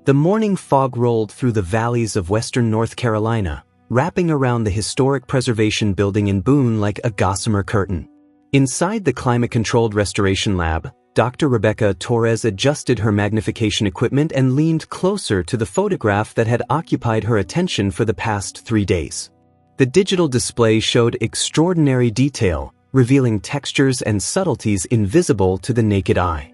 The morning fog rolled through the valleys of western North Carolina, wrapping around the historic preservation building in Boone like a gossamer curtain. Inside the climate-controlled restoration lab, Dr. Rebecca Torres adjusted her magnification equipment and leaned closer to the photograph that had occupied her attention for the past 3 days. The digital display showed extraordinary detail, revealing textures and subtleties invisible to the naked eye.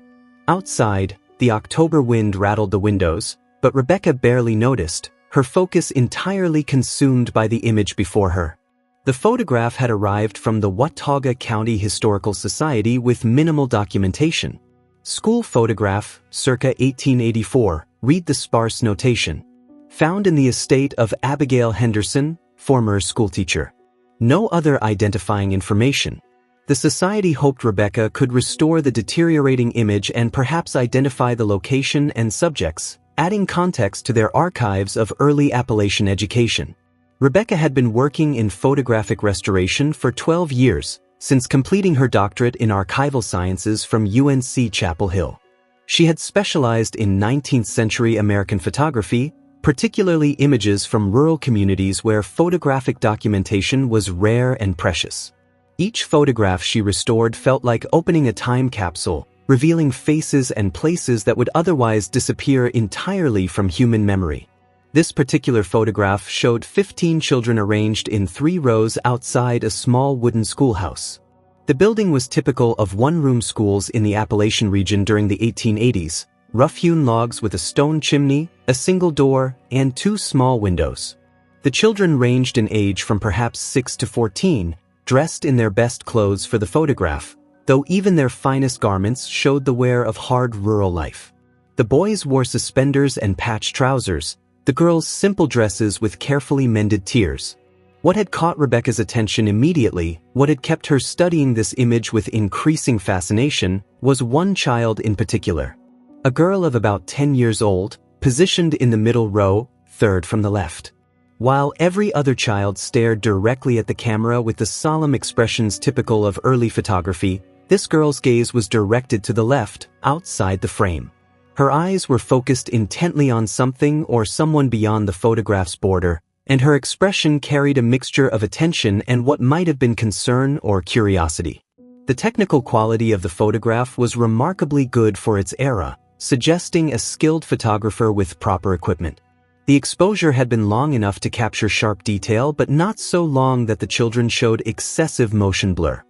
Outside, the October wind rattled the windows, but Rebecca barely noticed, her focus entirely consumed by the image before her. The photograph had arrived from the Watauga County Historical Society with minimal documentation. School photograph, circa 1884, read the sparse notation. Found in the estate of Abigail Henderson, former schoolteacher. No other identifying information. The society hoped Rebecca could restore the deteriorating image and perhaps identify the location and subjects, adding context to their archives of early Appalachian education. Rebecca had been working in photographic restoration for 12 years, since completing her doctorate in archival sciences from UNC Chapel Hill. She had specialized in 19th-century American photography, particularly images from rural communities where photographic documentation was rare and precious. Each photograph she restored felt like opening a time capsule, revealing faces and places that would otherwise disappear entirely from human memory. This particular photograph showed 15 children arranged in 3 rows outside a small wooden schoolhouse. The building was typical of one-room schools in the Appalachian region during the 1880s, rough-hewn logs with a stone chimney, a single door, and 2 small windows. The children ranged in age from perhaps 6 to 14, dressed in their best clothes for the photograph, though even their finest garments showed the wear of hard rural life. The boys wore suspenders and patched trousers, the girls simple dresses with carefully mended tiers. What had caught Rebecca's attention immediately, what had kept her studying this image with increasing fascination, was one child in particular. A girl of about 10 years old, positioned in the middle row, 3rd from the left. While every other child stared directly at the camera with the solemn expressions typical of early photography, this girl's gaze was directed to the left, outside the frame. Her eyes were focused intently on something or someone beyond the photograph's border, and her expression carried a mixture of attention and what might have been concern or curiosity. The technical quality of the photograph was remarkably good for its era, suggesting a skilled photographer with proper equipment. The exposure had been long enough to capture sharp detail, but not so long that the children showed excessive motion blur.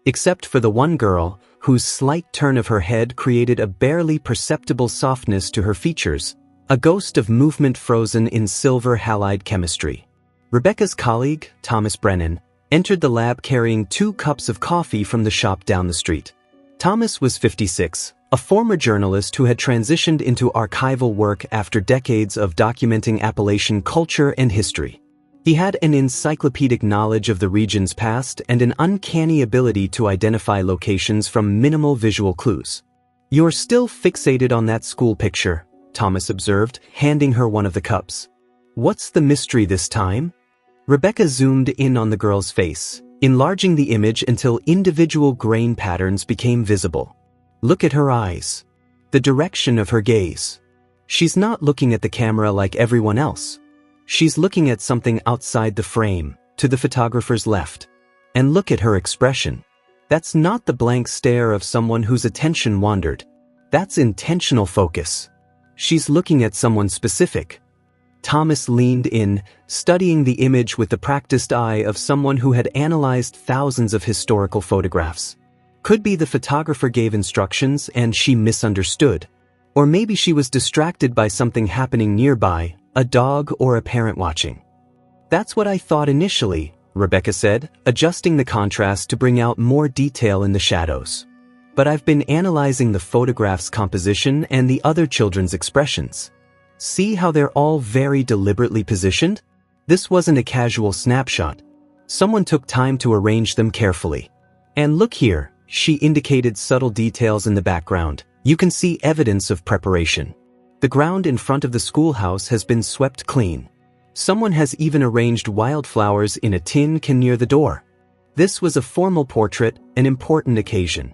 Except for the one girl, whose slight turn of her head created a barely perceptible softness to her features, a ghost of movement frozen in silver halide chemistry. Rebecca's colleague, Thomas Brennan, entered the lab carrying 2 cups of coffee from the shop down the street. Thomas was 56, a former journalist who had transitioned into archival work after decades of documenting Appalachian culture and history. He had an encyclopedic knowledge of the region's past and an uncanny ability to identify locations from minimal visual clues. "You're still fixated on that school picture," Thomas observed, handing her one of the cups. "What's the mystery this time?" Rebecca zoomed in on the girl's face, enlarging the image until individual grain patterns became visible. "Look at her eyes. The direction of her gaze. She's not looking at the camera like everyone else. She's looking at something outside the frame, to the photographer's left. And look at her expression. That's not the blank stare of someone whose attention wandered. That's intentional focus. She's looking at someone specific." Thomas leaned in, studying the image with the practiced eye of someone who had analyzed thousands of historical photographs. Could be the photographer gave instructions and she misunderstood. Or maybe she was distracted by something happening nearby, a dog or a parent watching. "That's what I thought initially," Rebecca said, adjusting the contrast to bring out more detail in the shadows. "But I've been analyzing the photograph's composition and the other children's expressions. See how they're all very deliberately positioned? This wasn't a casual snapshot. Someone took time to arrange them carefully. And look here," she indicated subtle details in the background. "You can see evidence of preparation. The ground in front of the schoolhouse has been swept clean. Someone has even arranged wildflowers in a tin can near the door. This was a formal portrait, an important occasion."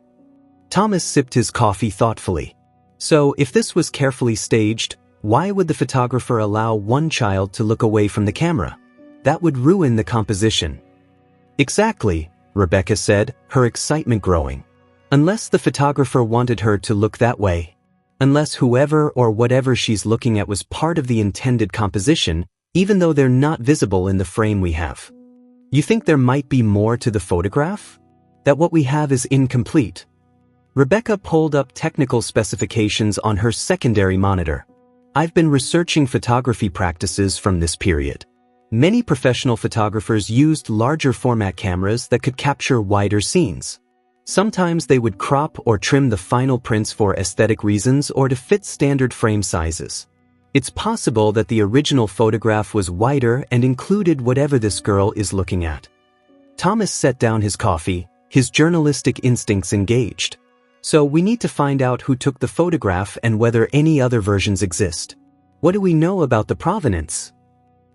Thomas sipped his coffee thoughtfully. "So, if this was carefully staged, Why would the photographer allow one child to look away from the camera? That would ruin the composition. Exactly, Rebecca said, her excitement growing. Unless the photographer wanted her to look that way. Unless whoever or whatever she's looking at was part of the intended composition, even though they're not visible in the frame we have. You think there might be more to the photograph? That what we have is incomplete? Rebecca pulled up technical specifications on her secondary monitor. I've been researching photography practices from this period. Many professional photographers used larger format cameras that could capture wider scenes. Sometimes they would crop or trim the final prints for aesthetic reasons or to fit standard frame sizes. It's possible that the original photograph was wider and included whatever this girl is looking at. Thomas set down his coffee, his journalistic instincts engaged. So we need to find out who took the photograph and whether any other versions exist. What do we know about the provenance?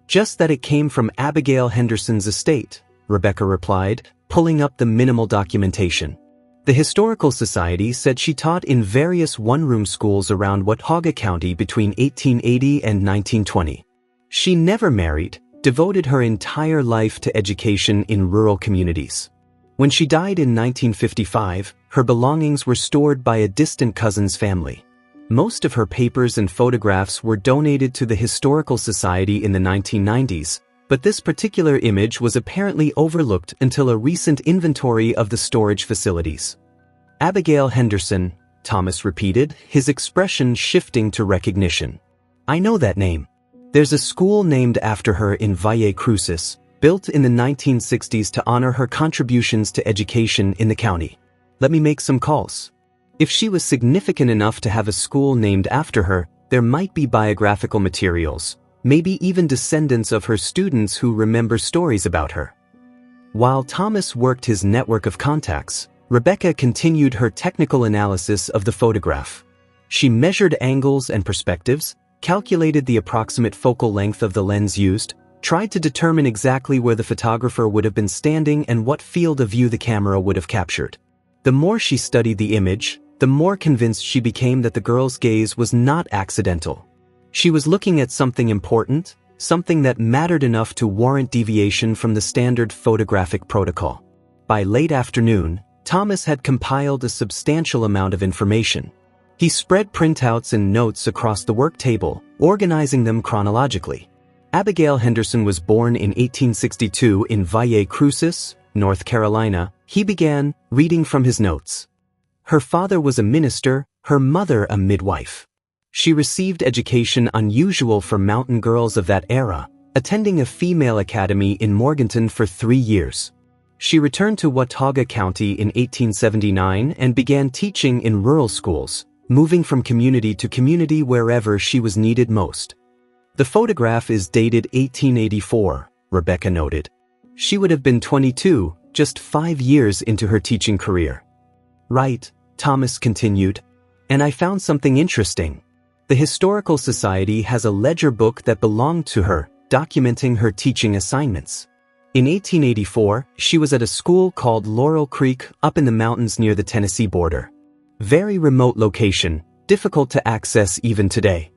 Just that it came from Abigail Henderson's estate, Rebecca replied, pulling up the minimal documentation. The Historical Society said she taught in various one-room schools around Watauga County between 1880 and 1920. She never married, devoted her entire life to education in rural communities. When she died in 1955, her belongings were stored by a distant cousin's family. Most of her papers and photographs were donated to the Historical Society in the 1990s, but this particular image was apparently overlooked until a recent inventory of the storage facilities. Abigail Henderson, Thomas repeated, his expression shifting to recognition. I know that name. There's a school named after her in Valle Crucis, built in the 1960s to honor her contributions to education in the county. Let me make some calls. If she was significant enough to have a school named after her, there might be biographical materials, maybe even descendants of her students who remember stories about her. While Thomas worked his network of contacts, Rebecca continued her technical analysis of the photograph. She measured angles and perspectives, calculated the approximate focal length of the lens used, tried to determine exactly where the photographer would have been standing and what field of view the camera would have captured. The more she studied the image, the more convinced she became that the girl's gaze was not accidental. She was looking at something important, something that mattered enough to warrant deviation from the standard photographic protocol. By late afternoon, Thomas had compiled a substantial amount of information. He spread printouts and notes across the work table, organizing them chronologically. Abigail Henderson was born in 1862 in Valle Crucis, North Carolina. He began reading from his notes. Her father was a minister, her mother a midwife. She received education unusual for mountain girls of that era, attending a female academy in Morganton for 3 years. She returned to Watauga County in 1879 and began teaching in rural schools, moving from community to community wherever she was needed most. The photograph is dated 1884, Rebecca noted. She would have been 22, just 5 years into her teaching career. Right, Thomas continued. And I found something interesting. The Historical Society has a ledger book that belonged to her, documenting her teaching assignments. In 1884, she was at a school called Laurel Creek up in the mountains near the Tennessee border. Very remote location, difficult to access even today.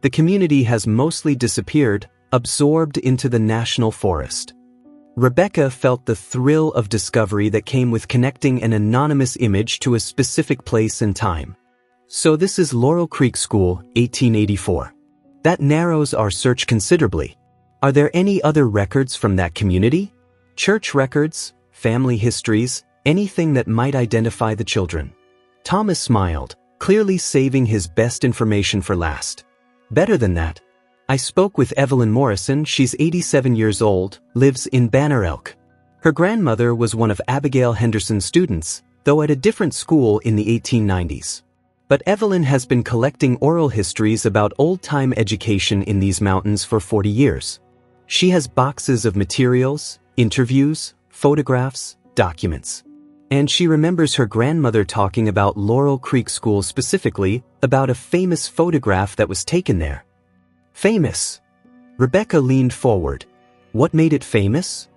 The community has mostly disappeared, absorbed into the national forest. Rebecca felt the thrill of discovery that came with connecting an anonymous image to a specific place and time. So this is Laurel Creek School, 1884. That narrows our search considerably. Are there any other records from that community? Church records, family histories, anything that might identify the children? Thomas smiled, clearly saving his best information for last. Better than that. I spoke with Evelyn Morrison. She's 87 years old, lives in Banner Elk. Her grandmother was one of Abigail Henderson's students, though at a different school in the 1890s. But Evelyn has been collecting oral histories about old-time education in these mountains for 40 years. She has boxes of materials, interviews, photographs, documents. And she remembers her grandmother talking about Laurel Creek School specifically, about a famous photograph that was taken there. Famous. Rebecca leaned forward. What made it famous?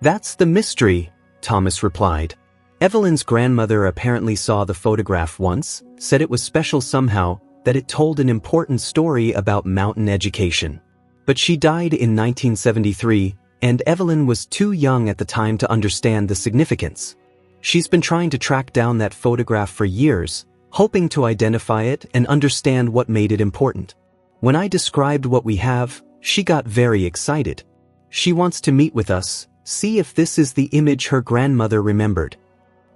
That's the mystery, Thomas replied. Evelyn's grandmother apparently saw the photograph once, said it was special somehow, that it told an important story about mountain education. But she died in 1973, and Evelyn was too young at the time to understand the significance. She's been trying to track down that photograph for years, hoping to identify it and understand what made it important. When I described what we have, she got very excited. She wants to meet with us, see if this is the image her grandmother remembered.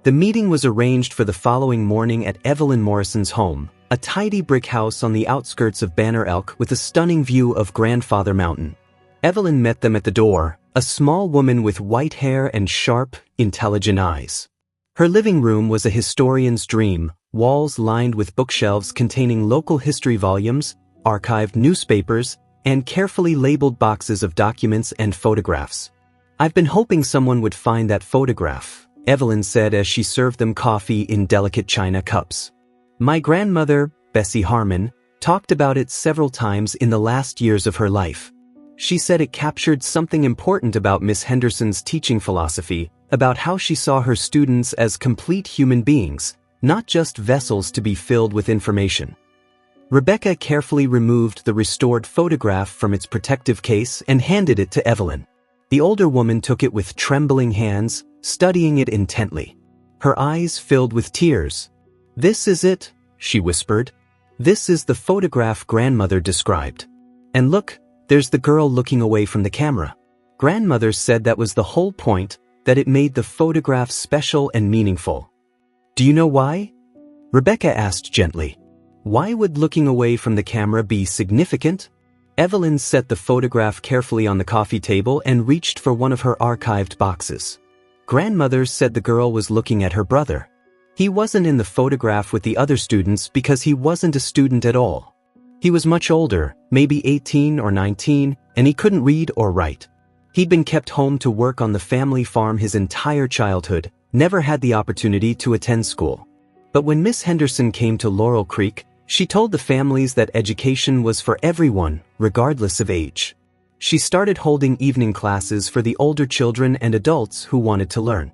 The meeting was arranged for the following morning at Evelyn Morrison's home, a tidy brick house on the outskirts of Banner Elk with a stunning view of Grandfather Mountain. Evelyn met them at the door, a small woman with white hair and sharp, intelligent eyes. Her living room was a historian's dream, walls lined with bookshelves containing local history volumes, archived newspapers, and carefully labeled boxes of documents and photographs. "I've been hoping someone would find that photograph," Evelyn said as she served them coffee in delicate china cups. "My grandmother, Bessie Harmon, talked about it several times in the last years of her life. She said it captured something important about Miss Henderson's teaching philosophy, about how she saw her students as complete human beings, not just vessels to be filled with information." Rebecca carefully removed the restored photograph from its protective case and handed it to Evelyn. The older woman took it with trembling hands, studying it intently. Her eyes filled with tears. "This is it," she whispered. "This is the photograph grandmother described. And look, there's the girl looking away from the camera. Grandmother said that was the whole point, that it made the photograph special and meaningful." "Do you know why?" Rebecca asked gently. "Why would looking away from the camera be significant?" Evelyn set the photograph carefully on the coffee table and reached for one of her archived boxes. Grandmother said the girl was looking at her brother. He wasn't in the photograph with the other students because he wasn't a student at all. He was much older, maybe 18 or 19, and he couldn't read or write. He'd been kept home to work on the family farm his entire childhood, never had the opportunity to attend school. But when Miss Henderson came to Laurel Creek, she told the families that education was for everyone, regardless of age. She started holding evening classes for the older children and adults who wanted to learn.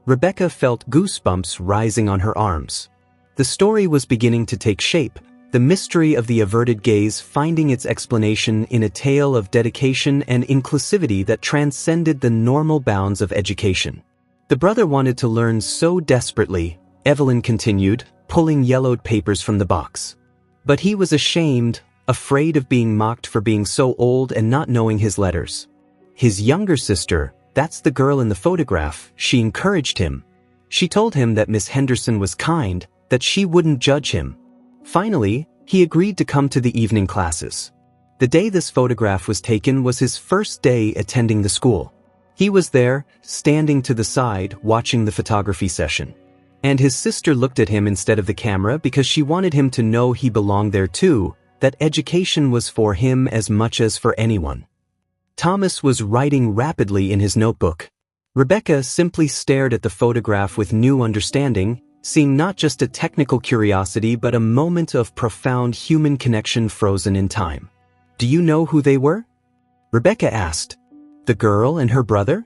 Rebecca felt goosebumps rising on her arms. The story was beginning to take shape, the mystery of the averted gaze finding its explanation in a tale of dedication and inclusivity that transcended the normal bounds of education. "The brother wanted to learn so desperately," Evelyn continued, pulling yellowed papers from the box. "But he was ashamed, afraid of being mocked for being so old and not knowing his letters. His younger sister, that's the girl in the photograph, she encouraged him. She told him that Miss Henderson was kind, that she wouldn't judge him. Finally, he agreed to come to the evening classes. The day this photograph was taken was his first day attending the school. He was there, standing to the side, watching the photography session. And his sister looked at him instead of the camera because she wanted him to know he belonged there too, that education was for him as much as for anyone." Thomas was writing rapidly in his notebook. Rebecca simply stared at the photograph with new understanding, seeing not just a technical curiosity but a moment of profound human connection frozen in time. "Do you know who they were?" Rebecca asked. "The girl and her brother?"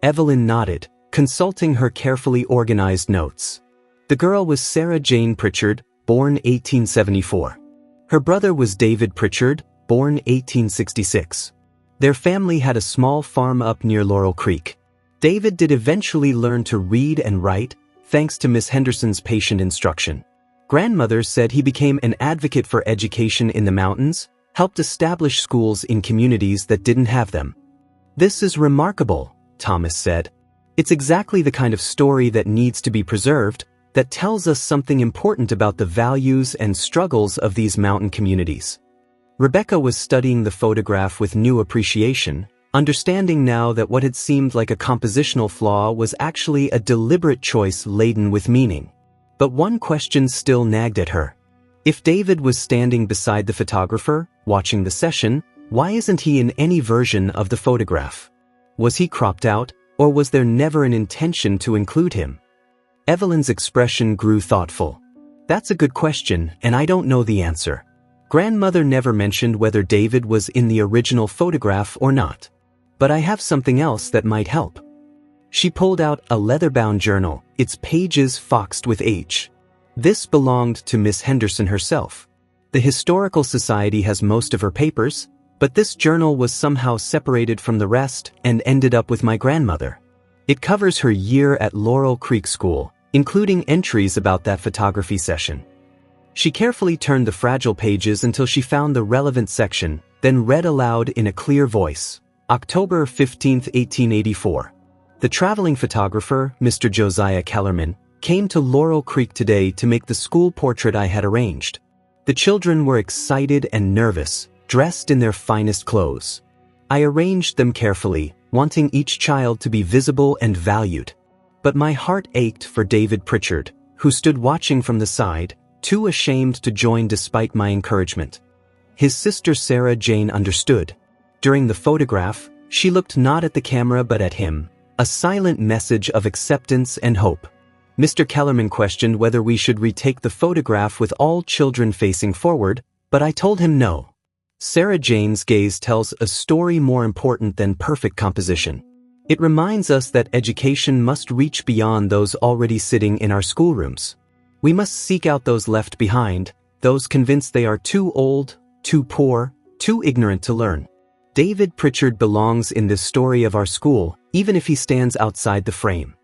Evelyn nodded, consulting her carefully organized notes. The girl was Sarah Jane Pritchard, born 1874. Her brother was David Pritchard, born 1866. Their family had a small farm up near Laurel Creek. David did eventually learn to read and write, thanks to Miss Henderson's patient instruction. Grandmother said he became an advocate for education in the mountains, helped establish schools in communities that didn't have them. "This is remarkable," Thomas said. "It's exactly the kind of story that needs to be preserved, that tells us something important about the values and struggles of these mountain communities." Rebecca was studying the photograph with new appreciation, understanding now that what had seemed like a compositional flaw was actually a deliberate choice laden with meaning. But one question still nagged at her. If David was standing beside the photographer, watching the session, why isn't he in any version of the photograph? Was he cropped out, or was there never an intention to include him? Evelyn's expression grew thoughtful. "That's a good question, and I don't know the answer. Grandmother never mentioned whether David was in the original photograph or not. But I have something else that might help." She pulled out a leather-bound journal, its pages foxed with age. This belonged to Miss Henderson herself. The Historical Society has most of her papers, but this journal was somehow separated from the rest and ended up with my grandmother. It covers her year at Laurel Creek School, including entries about that photography session. She carefully turned the fragile pages until she found the relevant section, then read aloud in a clear voice. October 15, 1884. The traveling photographer, Mr. Josiah Kellerman, came to Laurel Creek today to make the school portrait I had arranged. The children were excited and nervous, dressed in their finest clothes. I arranged them carefully, wanting each child to be visible and valued. But my heart ached for David Pritchard, who stood watching from the side, too ashamed to join despite my encouragement. His sister Sarah Jane understood. During the photograph, she looked not at the camera but at him, a silent message of acceptance and hope. Mr. Kellerman questioned whether we should retake the photograph with all children facing forward, but I told him no. Sarah Jane's gaze tells a story more important than perfect composition. It reminds us that education must reach beyond those already sitting in our schoolrooms. We must seek out those left behind, those convinced they are too old, too poor, too ignorant to learn. David Pritchard belongs in this story of our school, even if he stands outside the frame.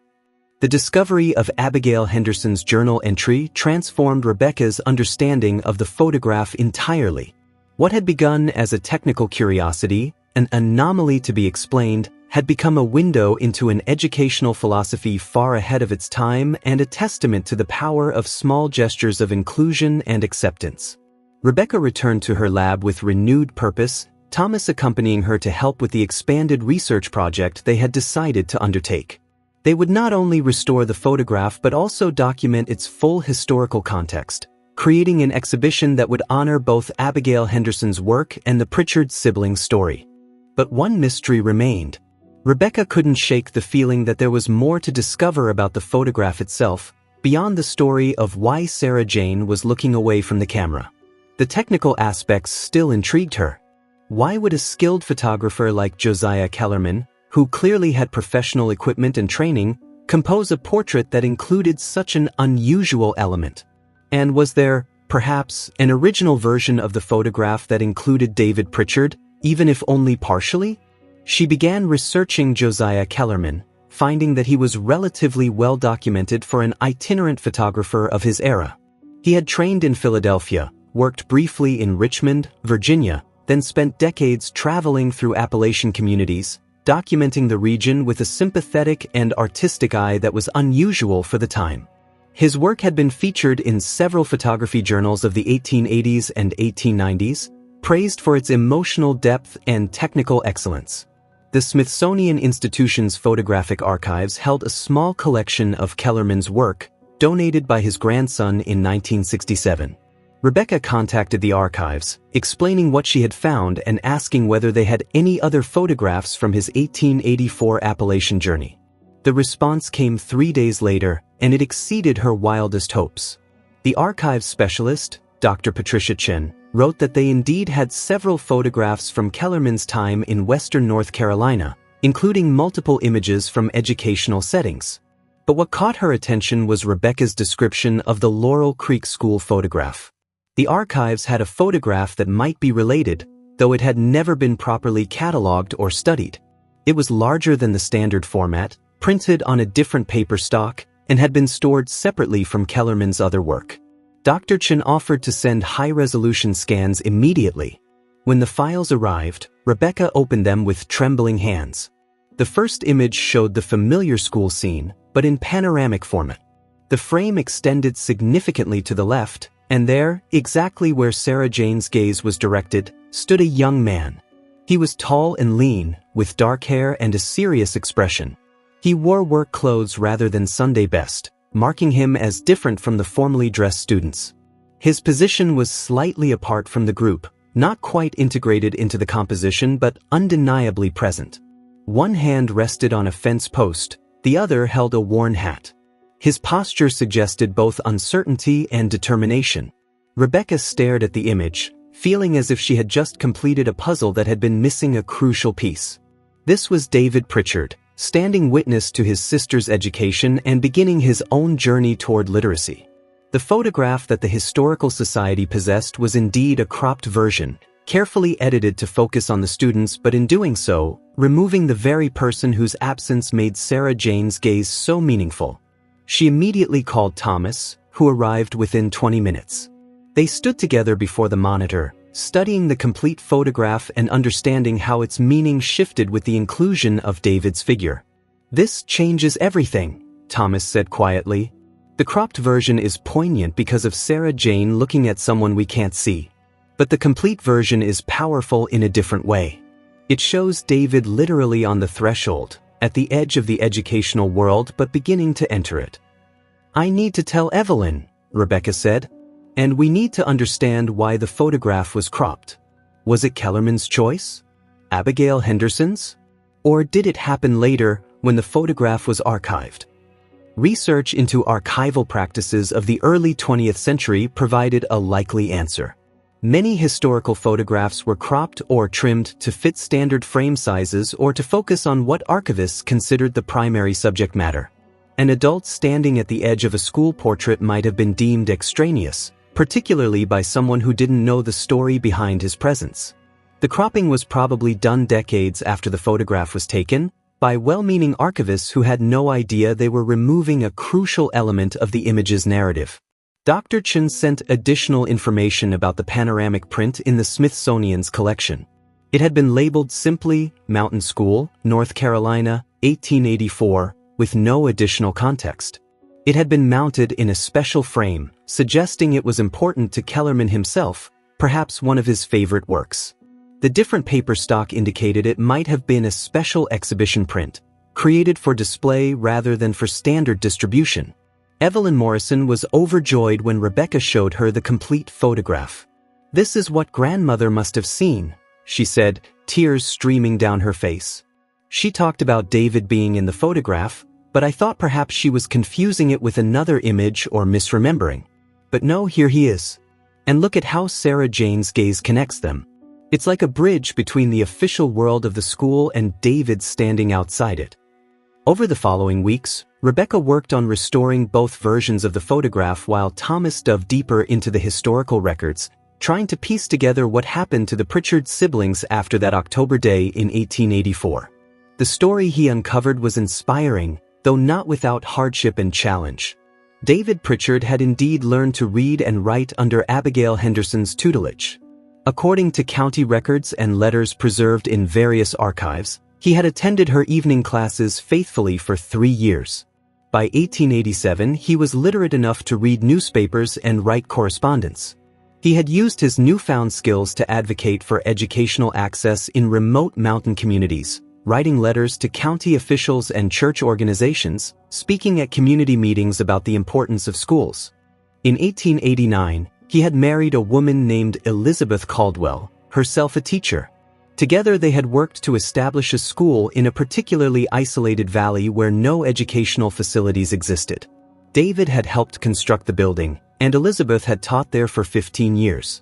The discovery of Abigail Henderson's journal entry transformed Rebecca's understanding of the photograph entirely. What had begun as a technical curiosity, an anomaly to be explained, had become a window into an educational philosophy far ahead of its time and a testament to the power of small gestures of inclusion and acceptance. Rebecca returned to her lab with renewed purpose, Thomas accompanying her to help with the expanded research project they had decided to undertake. They would not only restore the photograph but also document its full historical context, creating an exhibition that would honor both Abigail Henderson's work and the Pritchard siblings' story. But one mystery remained. Rebecca couldn't shake the feeling that there was more to discover about the photograph itself, beyond the story of why Sarah Jane was looking away from the camera. The technical aspects still intrigued her. Why would a skilled photographer like Josiah Kellerman, who clearly had professional equipment and training, compose a portrait that included such an unusual element? And was there, perhaps, an original version of the photograph that included David Pritchard, even if only partially? She began researching Josiah Kellerman, finding that he was relatively well documented for an itinerant photographer of his era. He had trained in Philadelphia, worked briefly in Richmond, Virginia, then spent decades traveling through Appalachian communities, documenting the region with a sympathetic and artistic eye that was unusual for the time. His work had been featured in several photography journals of the 1880s and 1890s, praised for its emotional depth and technical excellence. The Smithsonian Institution's photographic archives held a small collection of Kellerman's work, donated by his grandson in 1967. Rebecca contacted the archives, explaining what she had found and asking whether they had any other photographs from his 1884 Appalachian journey. The response came 3 days later, and it exceeded her wildest hopes. The archives specialist, Dr. Patricia Chen, wrote that they indeed had several photographs from Kellerman's time in western North Carolina, including multiple images from educational settings. But what caught her attention was Rebecca's description of the Laurel Creek School photograph. The archives had a photograph that might be related, though it had never been properly cataloged or studied. It was larger than the standard format, printed on a different paper stock, and had been stored separately from Kellerman's other work. Dr. Chen offered to send high-resolution scans immediately. When the files arrived, Rebecca opened them with trembling hands. The first image showed the familiar school scene, but in panoramic format. The frame extended significantly to the left, and there, exactly where Sarah Jane's gaze was directed, stood a young man. He was tall and lean, with dark hair and a serious expression. He wore work clothes rather than Sunday best, marking him as different from the formally dressed students. His position was slightly apart from the group, not quite integrated into the composition but undeniably present. One hand rested on a fence post, the other held a worn hat. His posture suggested both uncertainty and determination. Rebecca stared at the image, feeling as if she had just completed a puzzle that had been missing a crucial piece. This was David Pritchard, standing witness to his sister's education and beginning his own journey toward literacy. The photograph that the Historical Society possessed was indeed a cropped version, carefully edited to focus on the students, but in doing so, removing the very person whose absence made Sarah Jane's gaze so meaningful. She immediately called Thomas, who arrived within 20 minutes. They stood together before the monitor, studying the complete photograph and understanding how its meaning shifted with the inclusion of David's figure. "This changes everything," Thomas said quietly. "The cropped version is poignant because of Sarah Jane looking at someone we can't see. But the complete version is powerful in a different way. It shows David literally on the threshold, at the edge of the educational world but beginning to enter it." "I need to tell Evelyn," Rebecca said. "And we need to understand why the photograph was cropped. Was it Kellerman's choice? Abigail Henderson's? Or did it happen later, when the photograph was archived?" Research into archival practices of the early 20th century provided a likely answer. Many historical photographs were cropped or trimmed to fit standard frame sizes or to focus on what archivists considered the primary subject matter. An adult standing at the edge of a school portrait might have been deemed extraneous, particularly by someone who didn't know the story behind his presence. The cropping was probably done decades after the photograph was taken, by well-meaning archivists who had no idea they were removing a crucial element of the image's narrative. Dr. Chen sent additional information about the panoramic print in the Smithsonian's collection. It had been labeled simply Mountain School, North Carolina, 1884, with no additional context. It had been mounted in a special frame, suggesting it was important to Kellerman himself, perhaps one of his favorite works. The different paper stock indicated it might have been a special exhibition print, created for display rather than for standard distribution. Evelyn Morrison was overjoyed when Rebecca showed her the complete photograph. "This is what grandmother must have seen," she said, tears streaming down her face. She talked about David being in the photograph, but I thought perhaps she was confusing it with another image or misremembering. But no, here he is. And look at how Sarah Jane's gaze connects them. It's like a bridge between the official world of the school and David standing outside it. Over the following weeks, Rebecca worked on restoring both versions of the photograph while Thomas dove deeper into the historical records, trying to piece together what happened to the Pritchard siblings after that October day in 1884. The story he uncovered was inspiring, though not without hardship and challenge. David Pritchard had indeed learned to read and write under Abigail Henderson's tutelage. According to county records and letters preserved in various archives, he had attended her evening classes faithfully for 3 years. By 1887, he was literate enough to read newspapers and write correspondence. He had used his newfound skills to advocate for educational access in remote mountain communities, writing letters to county officials and church organizations, speaking at community meetings about the importance of schools. In 1889, he had married a woman named Elizabeth Caldwell, herself a teacher. Together they had worked to establish a school in a particularly isolated valley where no educational facilities existed. David had helped construct the building, and Elizabeth had taught there for 15 years.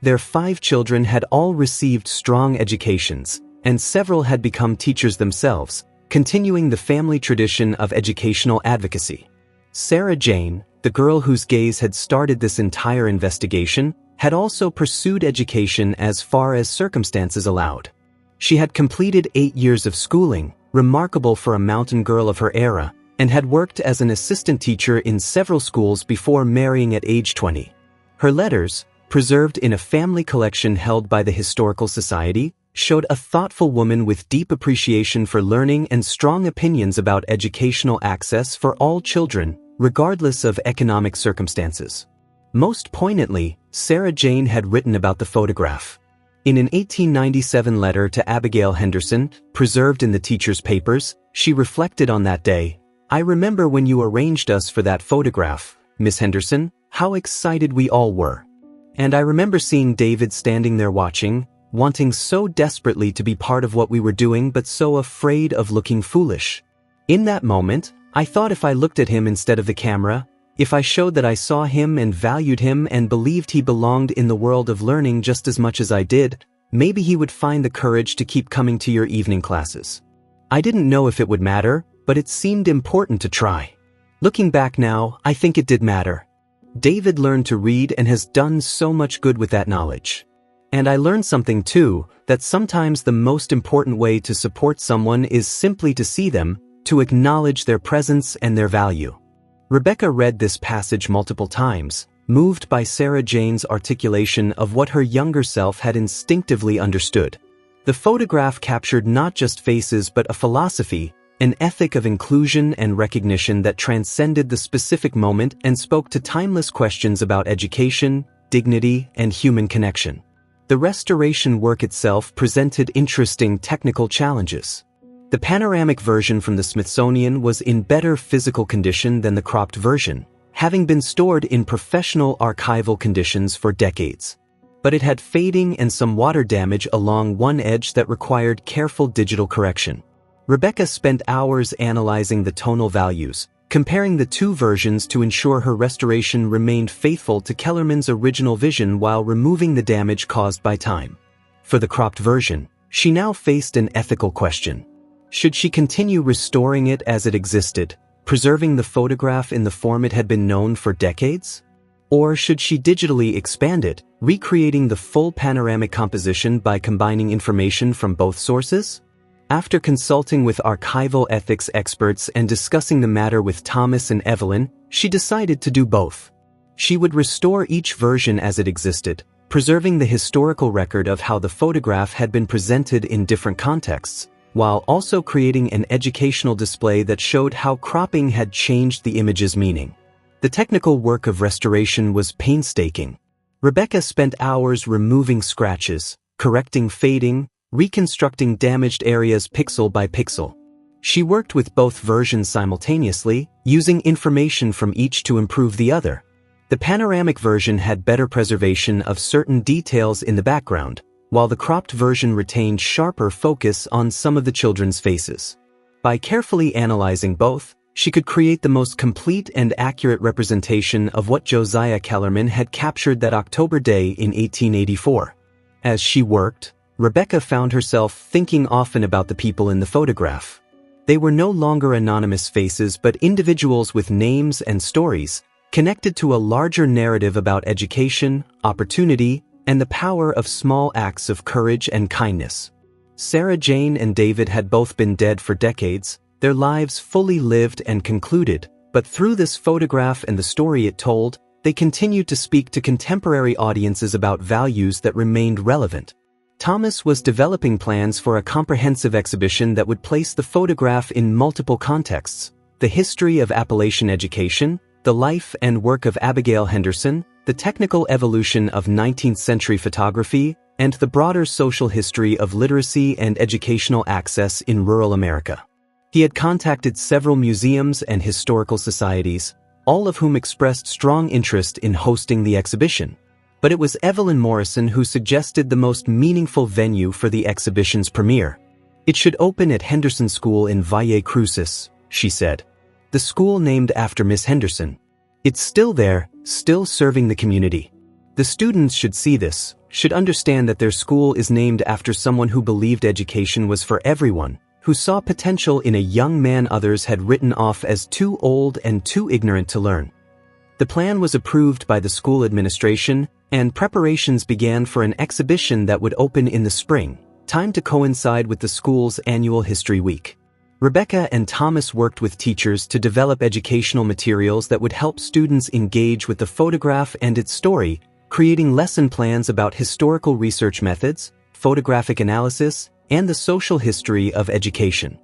Their 5 children had all received strong educations, and several had become teachers themselves, continuing the family tradition of educational advocacy. Sarah Jane, the girl whose gaze had started this entire investigation, had also pursued education as far as circumstances allowed. She had completed 8 years of schooling, remarkable for a mountain girl of her era, and had worked as an assistant teacher in several schools before marrying at age 20. Her letters, preserved in a family collection held by the Historical Society, showed a thoughtful woman with deep appreciation for learning and strong opinions about educational access for all children, regardless of economic circumstances. Most poignantly, Sarah Jane had written about the photograph. In an 1897 letter to Abigail Henderson, preserved in the teacher's papers, she reflected on that day. "I remember when you arranged us for that photograph, Miss Henderson, how excited we all were. And I remember seeing David standing there watching, wanting so desperately to be part of what we were doing but so afraid of looking foolish. In that moment, I thought if I looked at him instead of the camera, if I showed that I saw him and valued him and believed he belonged in the world of learning just as much as I did, maybe he would find the courage to keep coming to your evening classes. I didn't know if it would matter, but it seemed important to try. Looking back now, I think it did matter. David learned to read and has done so much good with that knowledge. And I learned something too, that sometimes the most important way to support someone is simply to see them, to acknowledge their presence and their value. Rebecca read this passage multiple times, moved by Sarah Jane's articulation of what her younger self had instinctively understood. The photograph captured not just faces but a philosophy, an ethic of inclusion and recognition that transcended the specific moment and spoke to timeless questions about education, dignity, and human connection. The restoration work itself presented interesting technical challenges. The panoramic version from the Smithsonian was in better physical condition than the cropped version, having been stored in professional archival conditions for decades. But it had fading and some water damage along one edge that required careful digital correction. Rebecca spent hours analyzing the tonal values, comparing the two versions to ensure her restoration remained faithful to Kellerman's original vision while removing the damage caused by time. For the cropped version, she now faced an ethical question. Should she continue restoring it as it existed, preserving the photograph in the form it had been known for decades? Or should she digitally expand it, recreating the full panoramic composition by combining information from both sources? After consulting with archival ethics experts and discussing the matter with Thomas and Evelyn, she decided to do both. She would restore each version as it existed, preserving the historical record of how the photograph had been presented in different contexts, while also creating an educational display that showed how cropping had changed the image's meaning. The technical work of restoration was painstaking. Rebecca spent hours removing scratches, correcting fading, reconstructing damaged areas pixel by pixel. She worked with both versions simultaneously, using information from each to improve the other. The panoramic version had better preservation of certain details in the background, while the cropped version retained sharper focus on some of the children's faces. By carefully analyzing both, she could create the most complete and accurate representation of what Josiah Kellerman had captured that October day in 1884. As she worked, Rebecca found herself thinking often about the people in the photograph. They were no longer anonymous faces but individuals with names and stories, connected to a larger narrative about education, opportunity, and the power of small acts of courage and kindness. Sarah Jane and David had both been dead for decades, their lives fully lived and concluded, but through this photograph and the story it told, they continued to speak to contemporary audiences about values that remained relevant. Thomas was developing plans for a comprehensive exhibition that would place the photograph in multiple contexts: the history of Appalachian education, the life and work of Abigail Henderson, the technical evolution of 19th-century photography, and the broader social history of literacy and educational access in rural America. He had contacted several museums and historical societies, all of whom expressed strong interest in hosting the exhibition. But it was Evelyn Morrison who suggested the most meaningful venue for the exhibition's premiere. It should open at Henderson School in Valle Crucis, she said. The school named after Miss Henderson. It's still there, still serving the community. The students should see this, should understand that their school is named after someone who believed education was for everyone, who saw potential in a young man others had written off as too old and too ignorant to learn. The plan was approved by the school administration, and preparations began for an exhibition that would open in the spring, timed to coincide with the school's annual History Week. Rebecca and Thomas worked with teachers to develop educational materials that would help students engage with the photograph and its story, creating lesson plans about historical research methods, photographic analysis, and the social history of education.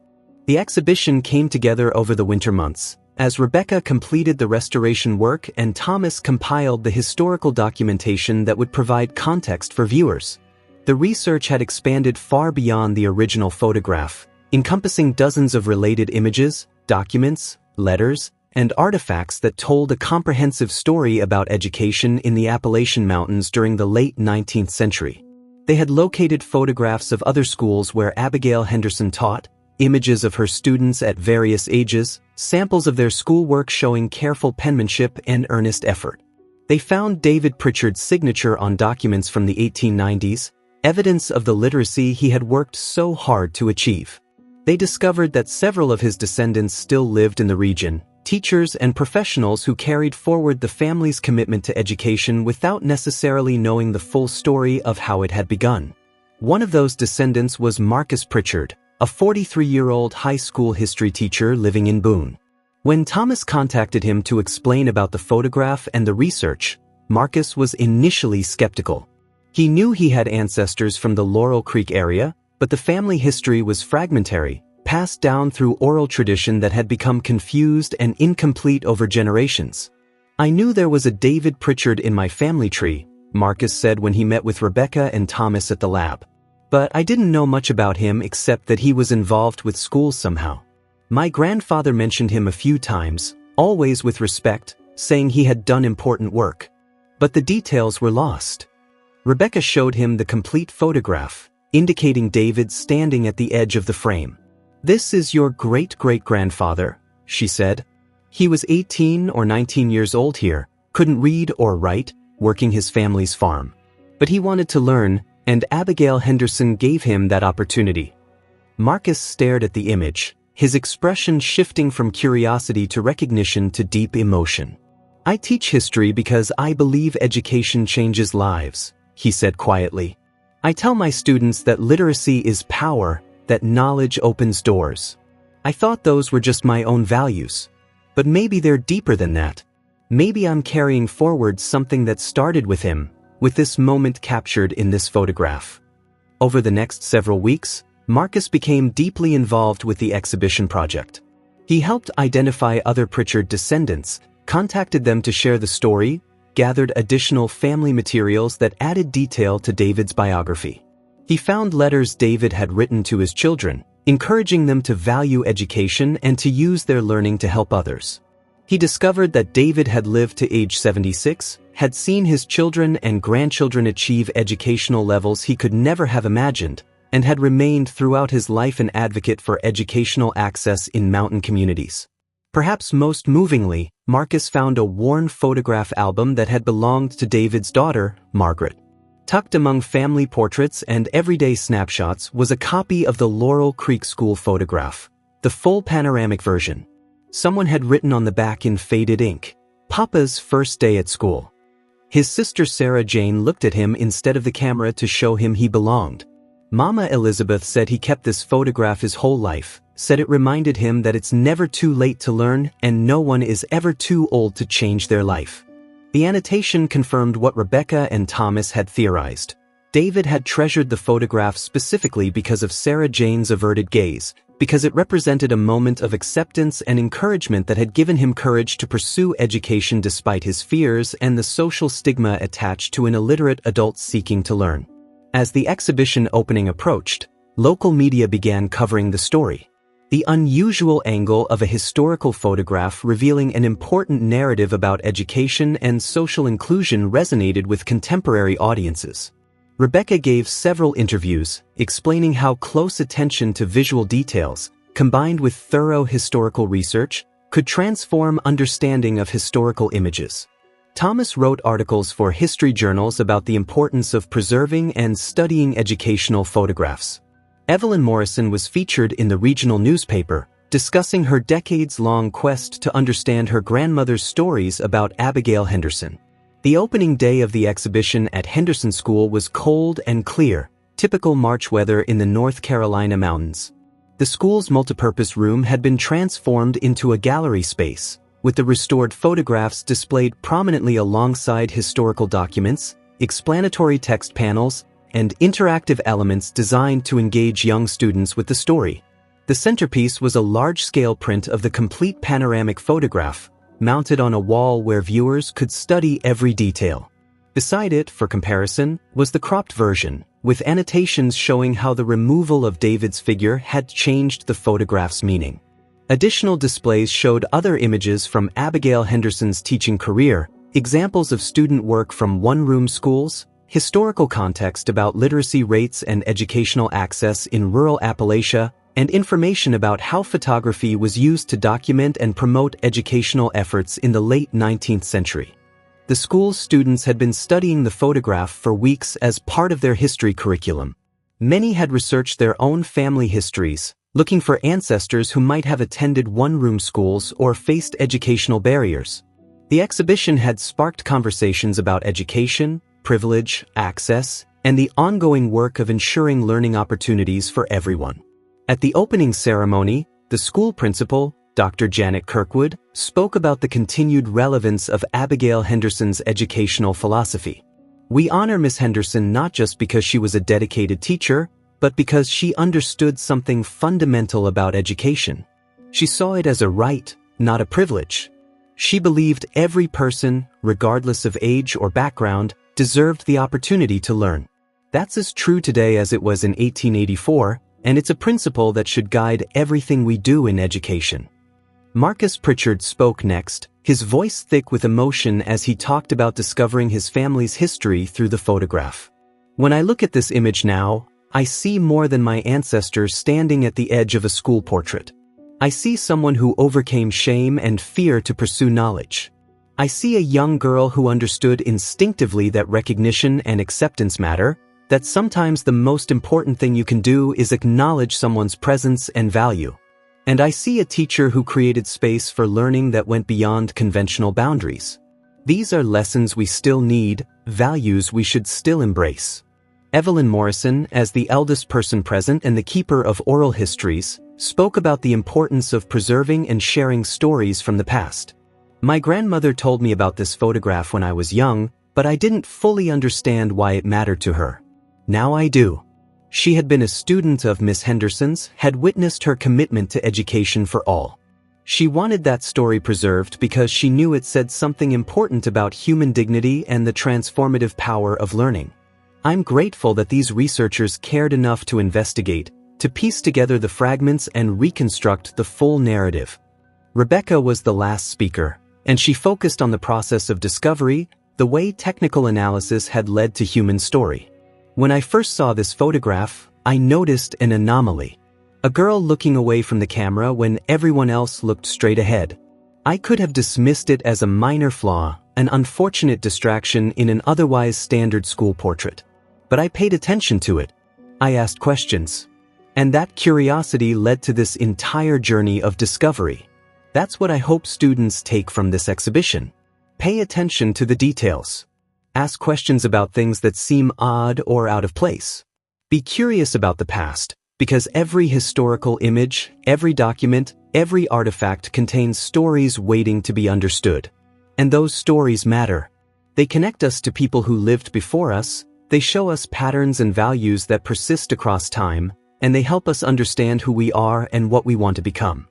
The exhibition came together over the winter months, as Rebecca completed the restoration work and Thomas compiled the historical documentation that would provide context for viewers. The research had expanded far beyond the original photograph, encompassing dozens of related images, documents, letters, and artifacts that told a comprehensive story about education in the Appalachian Mountains during the late 19th century. They had located photographs of other schools where Abigail Henderson taught, images of her students at various ages, samples of their schoolwork showing careful penmanship and earnest effort. They found David Pritchard's signature on documents from the 1890s, evidence of the literacy he had worked so hard to achieve. They discovered that several of his descendants still lived in the region, teachers and professionals who carried forward the family's commitment to education without necessarily knowing the full story of how it had begun. One of those descendants was Marcus Pritchard, a 43-year-old high school history teacher living in Boone. When Thomas contacted him to explain about the photograph and the research, Marcus was initially skeptical. He knew he had ancestors from the Laurel Creek area, but the family history was fragmentary, passed down through oral tradition that had become confused and incomplete over generations. "I knew there was a David Pritchard in my family tree," Marcus said when he met with Rebecca and Thomas at the lab. "But I didn't know much about him except that he was involved with schools somehow. My grandfather mentioned him a few times, always with respect, saying he had done important work. But the details were lost." Rebecca showed him the complete photograph, indicating David standing at the edge of the frame. "This is your great-great-grandfather," she said. "He was 18 or 19 years old here, couldn't read or write, working his family's farm. But he wanted to learn, and Abigail Henderson gave him that opportunity." Marcus stared at the image, his expression shifting from curiosity to recognition to deep emotion. "I teach history because I believe education changes lives," he said quietly. "I tell my students that literacy is power, that knowledge opens doors. I thought those were just my own values. But maybe they're deeper than that. Maybe I'm carrying forward something that started with him, with this moment captured in this photograph." Over the next several weeks, Marcus became deeply involved with the exhibition project. He helped identify other Pritchard descendants, contacted them to share the story, gathered additional family materials that added detail to David's biography. He found letters David had written to his children, encouraging them to value education and to use their learning to help others. He discovered that David had lived to age 76, had seen his children and grandchildren achieve educational levels he could never have imagined, and had remained throughout his life an advocate for educational access in mountain communities. Perhaps most movingly, Marcus found a worn photograph album that had belonged to David's daughter, Margaret. Tucked among family portraits and everyday snapshots was a copy of the Laurel Creek School photograph, the full panoramic version. Someone had written on the back in faded ink, "Papa's first day at school." His sister Sarah Jane looked at him instead of the camera to show him he belonged. Mama Elizabeth said he kept this photograph his whole life, said it reminded him that it's never too late to learn and no one is ever too old to change their life. The annotation confirmed what Rebecca and Thomas had theorized. David had treasured the photograph specifically because of Sarah Jane's averted gaze, because it represented a moment of acceptance and encouragement that had given him courage to pursue education despite his fears and the social stigma attached to an illiterate adult seeking to learn. As the exhibition opening approached, local media began covering the story. The unusual angle of a historical photograph revealing an important narrative about education and social inclusion resonated with contemporary audiences. Rebecca gave several interviews, explaining how close attention to visual details, combined with thorough historical research, could transform understanding of historical images. Thomas wrote articles for history journals about the importance of preserving and studying educational photographs. Evelyn Morrison was featured in the regional newspaper, discussing her decades-long quest to understand her grandmother's stories about Abigail Henderson. The opening day of the exhibition at Henderson School was cold and clear, typical March weather in the North Carolina mountains. The school's multipurpose room had been transformed into a gallery space, with the restored photographs displayed prominently alongside historical documents, explanatory text panels, and interactive elements designed to engage young students with the story. The centerpiece was a large-scale print of the complete panoramic photograph, mounted on a wall where viewers could study every detail. Beside it, for comparison, was the cropped version, with annotations showing how the removal of David's figure had changed the photograph's meaning. Additional displays showed other images from Abigail Henderson's teaching career, examples of student work from one-room schools, historical context about literacy rates and educational access in rural Appalachia, and information about how photography was used to document and promote educational efforts in the late 19th century. The school's students had been studying the photograph for weeks as part of their history curriculum. Many had researched their own family histories, looking for ancestors who might have attended one-room schools or faced educational barriers. The exhibition had sparked conversations about education, privilege, access, and the ongoing work of ensuring learning opportunities for everyone. At the opening ceremony, the school principal, Dr. Janet Kirkwood, spoke about the continued relevance of Abigail Henderson's educational philosophy. We honor Miss Henderson not just because she was a dedicated teacher, but because she understood something fundamental about education. She saw it as a right, not a privilege. She believed every person, regardless of age or background, deserved the opportunity to learn. That's as true today as it was in 1884, and it's a principle that should guide everything we do in education. Marcus Pritchard spoke next, his voice thick with emotion as he talked about discovering his family's history through the photograph. When I look at this image now, I see more than my ancestors standing at the edge of a school portrait. I see someone who overcame shame and fear to pursue knowledge. I see a young girl who understood instinctively that recognition and acceptance matter, that sometimes the most important thing you can do is acknowledge someone's presence and value. And I see a teacher who created space for learning that went beyond conventional boundaries. These are lessons we still need, values we should still embrace. Evelyn Morrison, as the eldest person present and the keeper of oral histories, spoke about the importance of preserving and sharing stories from the past. My grandmother told me about this photograph when I was young, but I didn't fully understand why it mattered to her. Now I do. She had been a student of Miss Henderson's, had witnessed her commitment to education for all. She wanted that story preserved because she knew it said something important about human dignity and the transformative power of learning. I'm grateful that these researchers cared enough to investigate, to piece together the fragments and reconstruct the full narrative. Rebecca was the last speaker, and she focused on the process of discovery, the way technical analysis had led to human story. When I first saw this photograph, I noticed an anomaly. A girl looking away from the camera when everyone else looked straight ahead. I could have dismissed it as a minor flaw, an unfortunate distraction in an otherwise standard school portrait. But I paid attention to it. I asked questions. And that curiosity led to this entire journey of discovery. That's what I hope students take from this exhibition. Pay attention to the details. Ask questions about things that seem odd or out of place. Be curious about the past, because every historical image, every document, every artifact contains stories waiting to be understood. And those stories matter. They connect us to people who lived before us, they show us patterns and values that persist across time, and they help us understand who we are and what we want to become.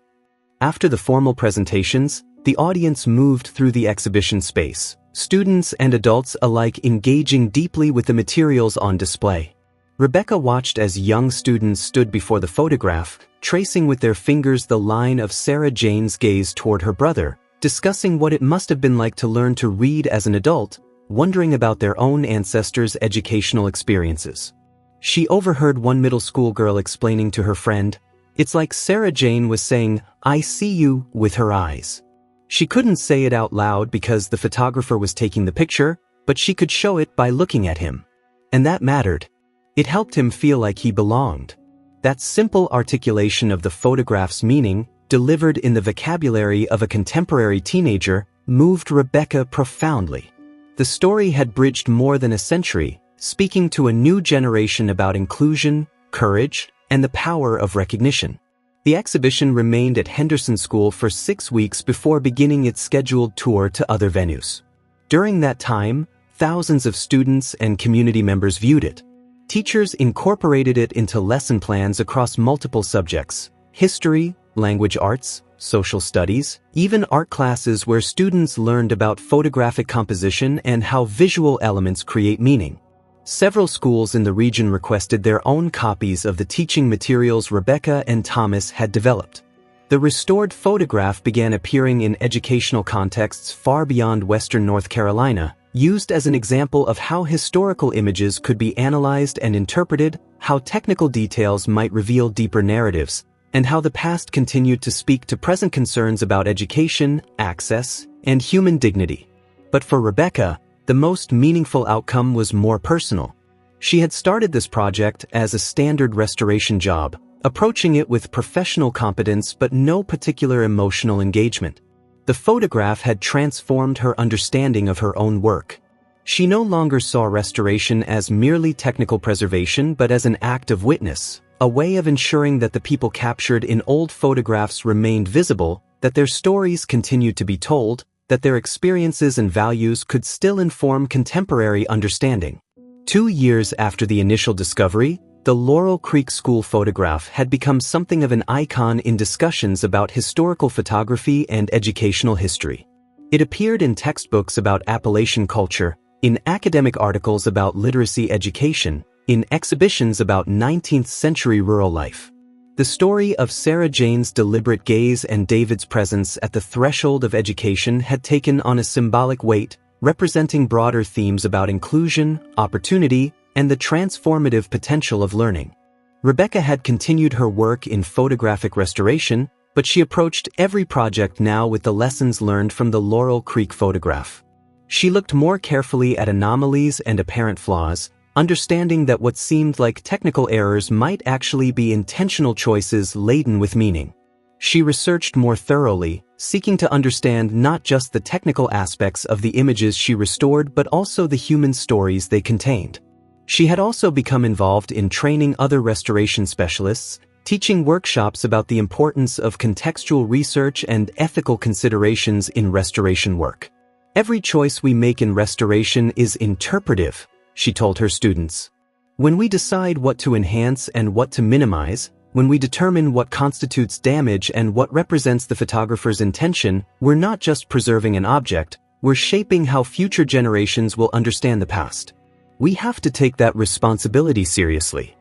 After the formal presentations, the audience moved through the exhibition space, students and adults alike engaging deeply with the materials on display. Rebecca watched as young students stood before the photograph, tracing with their fingers the line of Sarah Jane's gaze toward her brother, discussing what it must have been like to learn to read as an adult, wondering about their own ancestors' educational experiences. She overheard one middle school girl explaining to her friend, "It's like Sarah Jane was saying, 'I see you,' with her eyes." She couldn't say it out loud because the photographer was taking the picture, but she could show it by looking at him. And that mattered. It helped him feel like he belonged. That simple articulation of the photograph's meaning, delivered in the vocabulary of a contemporary teenager, moved Rebecca profoundly. The story had bridged more than a century, speaking to a new generation about inclusion, courage, and the power of recognition. The exhibition remained at Henderson School for 6 weeks before beginning its scheduled tour to other venues. During that time, thousands of students and community members viewed it. Teachers incorporated it into lesson plans across multiple subjects: history, language arts, social studies, even art classes where students learned about photographic composition and how visual elements create meaning. Several schools in the region requested their own copies of the teaching materials Rebecca and Thomas had developed. The restored photograph began appearing in educational contexts far beyond Western North Carolina, used as an example of how historical images could be analyzed and interpreted, how technical details might reveal deeper narratives, and how the past continued to speak to present concerns about education, access, and human dignity. But for Rebecca, the most meaningful outcome was more personal. She had started this project as a standard restoration job, approaching it with professional competence but no particular emotional engagement. The photograph had transformed her understanding of her own work. She no longer saw restoration as merely technical preservation but as an act of witness, a way of ensuring that the people captured in old photographs remained visible, that their stories continued to be told, that their experiences and values could still inform contemporary understanding. 2 years after the initial discovery, the Laurel Creek School photograph had become something of an icon in discussions about historical photography and educational history. It appeared in textbooks about Appalachian culture, in academic articles about literacy education, in exhibitions about 19th-century rural life. The story of Sarah Jane's deliberate gaze and David's presence at the threshold of education had taken on a symbolic weight, representing broader themes about inclusion, opportunity, and the transformative potential of learning. Rebecca had continued her work in photographic restoration, but she approached every project now with the lessons learned from the Laurel Creek photograph. She looked more carefully at anomalies and apparent flaws, understanding that what seemed like technical errors might actually be intentional choices laden with meaning. She researched more thoroughly, seeking to understand not just the technical aspects of the images she restored but also the human stories they contained. She had also become involved in training other restoration specialists, teaching workshops about the importance of contextual research and ethical considerations in restoration work. Every choice we make in restoration is interpretive, she told her students. When we decide what to enhance and what to minimize, when we determine what constitutes damage and what represents the photographer's intention, we're not just preserving an object, we're shaping how future generations will understand the past. We have to take that responsibility seriously.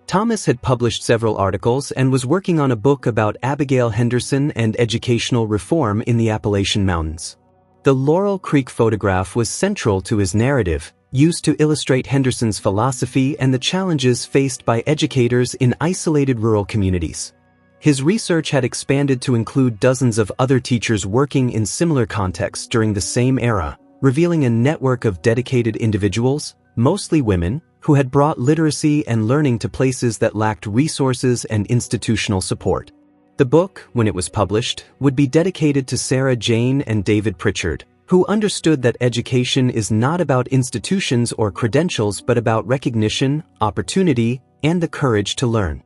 Thomas had published several articles and was working on a book about Abigail Henderson and educational reform in the Appalachian Mountains. The Laurel Creek photograph was central to his narrative, used to illustrate Henderson's philosophy and the challenges faced by educators in isolated rural communities. His research had expanded to include dozens of other teachers working in similar contexts during the same era, revealing a network of dedicated individuals, mostly women, who had brought literacy and learning to places that lacked resources and institutional support. The book, when it was published, would be dedicated to Sarah Jane and David Pritchard, who understood that education is not about institutions or credentials but about recognition, opportunity, and the courage to learn.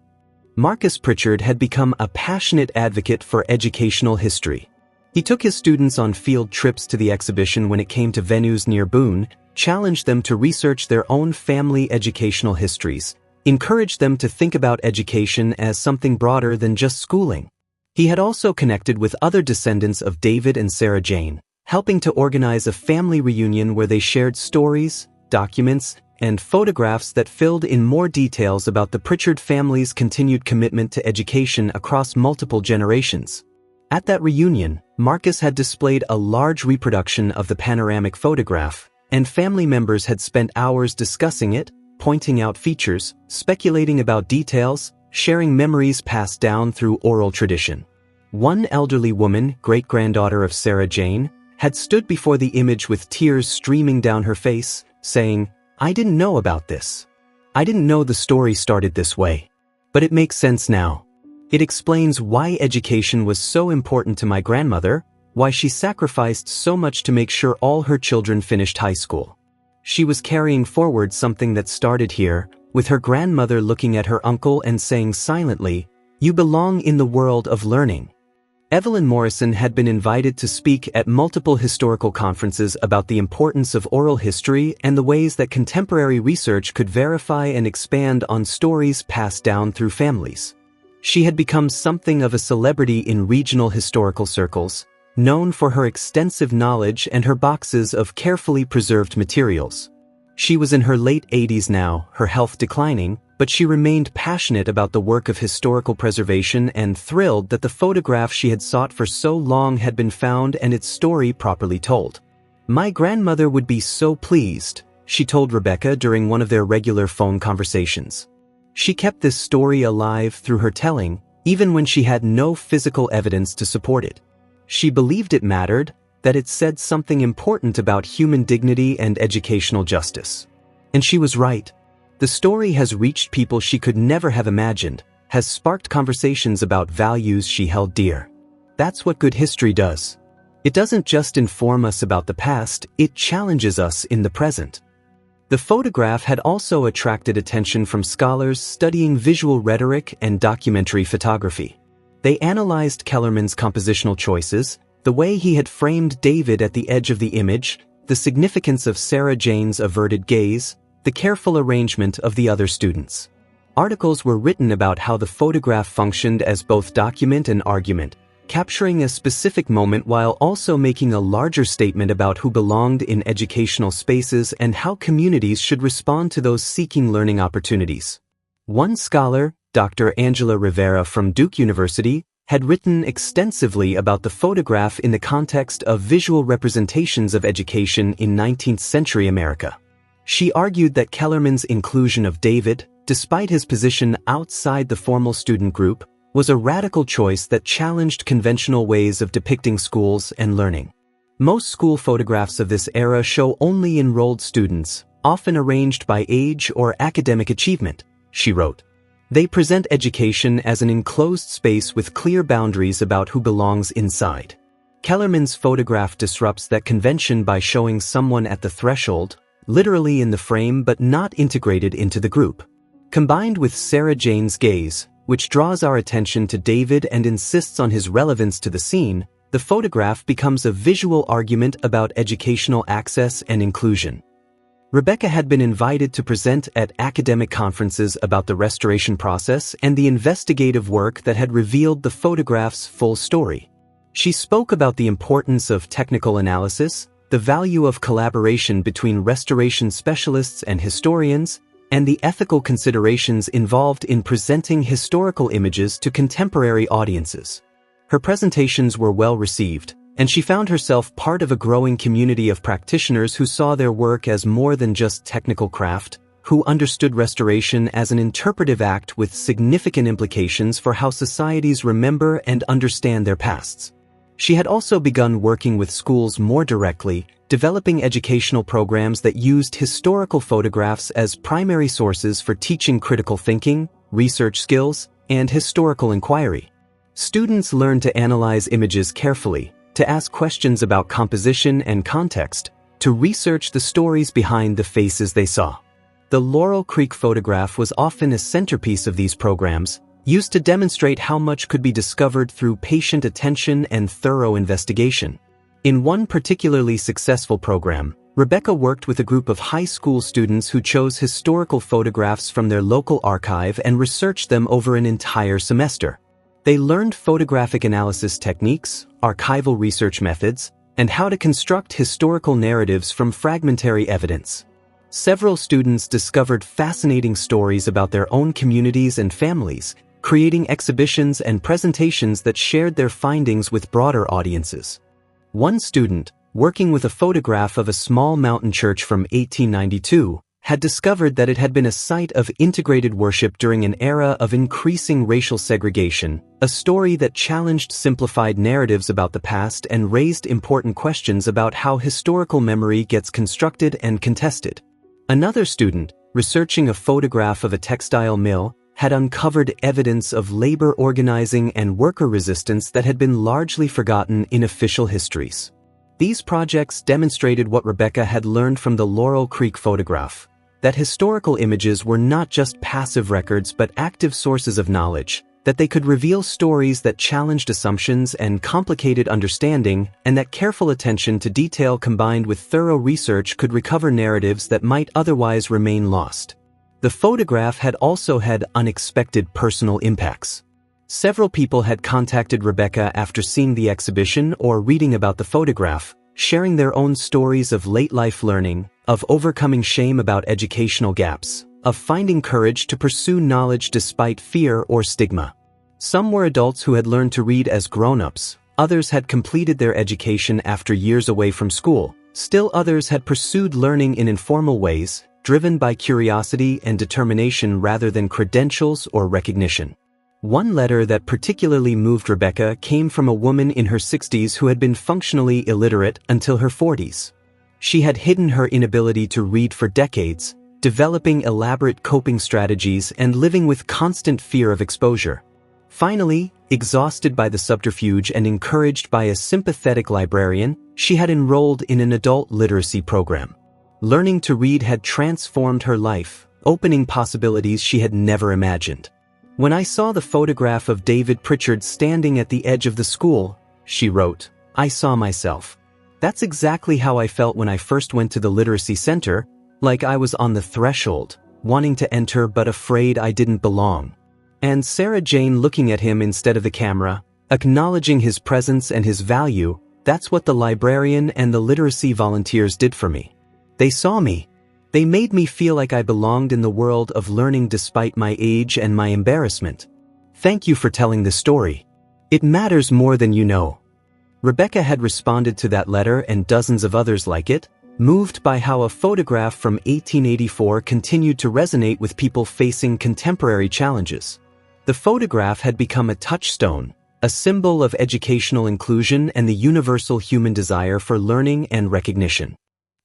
Marcus Pritchard had become a passionate advocate for educational history. He took his students on field trips to the exhibition when it came to venues near Boone, challenged them to research their own family educational histories, encouraged them to think about education as something broader than just schooling. He had also connected with other descendants of David and Sarah Jane, helping to organize a family reunion where they shared stories, documents, and photographs that filled in more details about the Pritchard family's continued commitment to education across multiple generations. At that reunion, Marcus had displayed a large reproduction of the panoramic photograph, and family members had spent hours discussing it, pointing out features, speculating about details, sharing memories passed down through oral tradition. One elderly woman, great-granddaughter of Sarah Jane, had stood before the image with tears streaming down her face, saying, "I didn't know about this. I didn't know the story started this way. But it makes sense now. It explains why education was so important to my grandmother, why she sacrificed so much to make sure all her children finished high school." She was carrying forward something that started here, with her grandmother looking at her uncle and saying silently, "You belong in the world of learning." Evelyn Morrison had been invited to speak at multiple historical conferences about the importance of oral history and the ways that contemporary research could verify and expand on stories passed down through families. She had become something of a celebrity in regional historical circles, known for her extensive knowledge and her boxes of carefully preserved materials. She was in her late 80s now, her health declining, but she remained passionate about the work of historical preservation and thrilled that the photograph she had sought for so long had been found and its story properly told. "My grandmother would be so pleased," she told Rebecca during one of their regular phone conversations. She kept this story alive through her telling, even when she had no physical evidence to support it. She believed it mattered, that it said something important about human dignity and educational justice. And she was right. The story has reached people she could never have imagined, has sparked conversations about values she held dear. That's what good history does. It doesn't just inform us about the past, it challenges us in the present. The photograph had also attracted attention from scholars studying visual rhetoric and documentary photography. They analyzed Kellerman's compositional choices, the way he had framed David at the edge of the image, the significance of Sarah Jane's averted gaze, the careful arrangement of the other students. Articles were written about how the photograph functioned as both document and argument, capturing a specific moment while also making a larger statement about who belonged in educational spaces and how communities should respond to those seeking learning opportunities. One scholar, Dr. Angela Rivera from Duke University, had written extensively about the photograph in the context of visual representations of education in 19th century America. She argued that Kellerman's inclusion of David, despite his position outside the formal student group, was a radical choice that challenged conventional ways of depicting schools and learning. Most school photographs of this era show only enrolled students, often arranged by age or academic achievement, she wrote. They present education as an enclosed space with clear boundaries about who belongs inside. Kellerman's photograph disrupts that convention by showing someone at the threshold, literally in the frame but not integrated into the group. Combined with Sarah Jane's gaze, which draws our attention to David and insists on his relevance to the scene, the photograph becomes a visual argument about educational access and inclusion. Rebecca had been invited to present at academic conferences about the restoration process and the investigative work that had revealed the photograph's full story. She spoke about the importance of technical analysis, the value of collaboration between restoration specialists and historians, and the ethical considerations involved in presenting historical images to contemporary audiences. Her presentations were well received, and she found herself part of a growing community of practitioners who saw their work as more than just technical craft, who understood restoration as an interpretive act with significant implications for how societies remember and understand their pasts. She had also begun working with schools more directly, developing educational programs that used historical photographs as primary sources for teaching critical thinking, research skills, and historical inquiry. Students learned to analyze images carefully, to ask questions about composition and context, to research the stories behind the faces they saw. The Laurel Creek photograph was often a centerpiece of these programs, used to demonstrate how much could be discovered through patient attention and thorough investigation. In one particularly successful program, Rebecca worked with a group of high school students who chose historical photographs from their local archive and researched them over an entire semester. They learned photographic analysis techniques, archival research methods, and how to construct historical narratives from fragmentary evidence. Several students discovered fascinating stories about their own communities and families, creating exhibitions and presentations that shared their findings with broader audiences. One student, working with a photograph of a small mountain church from 1892, had discovered that it had been a site of integrated worship during an era of increasing racial segregation, a story that challenged simplified narratives about the past and raised important questions about how historical memory gets constructed and contested. Another student, researching a photograph of a textile mill, had uncovered evidence of labor organizing and worker resistance that had been largely forgotten in official histories. These projects demonstrated what Rebecca had learned from the Laurel Creek photograph, that historical images were not just passive records but active sources of knowledge, that they could reveal stories that challenged assumptions and complicated understanding, and that careful attention to detail combined with thorough research could recover narratives that might otherwise remain lost. The photograph had also had unexpected personal impacts. Several people had contacted Rebecca after seeing the exhibition or reading about the photograph, sharing their own stories of late-life learning, of overcoming shame about educational gaps, of finding courage to pursue knowledge despite fear or stigma. Some were adults who had learned to read as grown-ups, others had completed their education after years away from school, still others had pursued learning in informal ways, driven by curiosity and determination rather than credentials or recognition. One letter that particularly moved Rebecca came from a woman in her 60s who had been functionally illiterate until her 40s. She had hidden her inability to read for decades, developing elaborate coping strategies and living with constant fear of exposure. Finally, exhausted by the subterfuge and encouraged by a sympathetic librarian, she had enrolled in an adult literacy program. Learning to read had transformed her life, opening possibilities she had never imagined. "When I saw the photograph of David Pritchard standing at the edge of the school," she wrote, "I saw myself. That's exactly how I felt when I first went to the literacy center, like I was on the threshold, wanting to enter but afraid I didn't belong." And Sarah Jane looking at him instead of the camera, acknowledging his presence and his value, that's what the librarian and the literacy volunteers did for me. They saw me. They made me feel like I belonged in the world of learning despite my age and my embarrassment. Thank you for telling this story. It matters more than you know. Rebecca had responded to that letter and dozens of others like it, moved by how a photograph from 1884 continued to resonate with people facing contemporary challenges. The photograph had become a touchstone, a symbol of educational inclusion and the universal human desire for learning and recognition.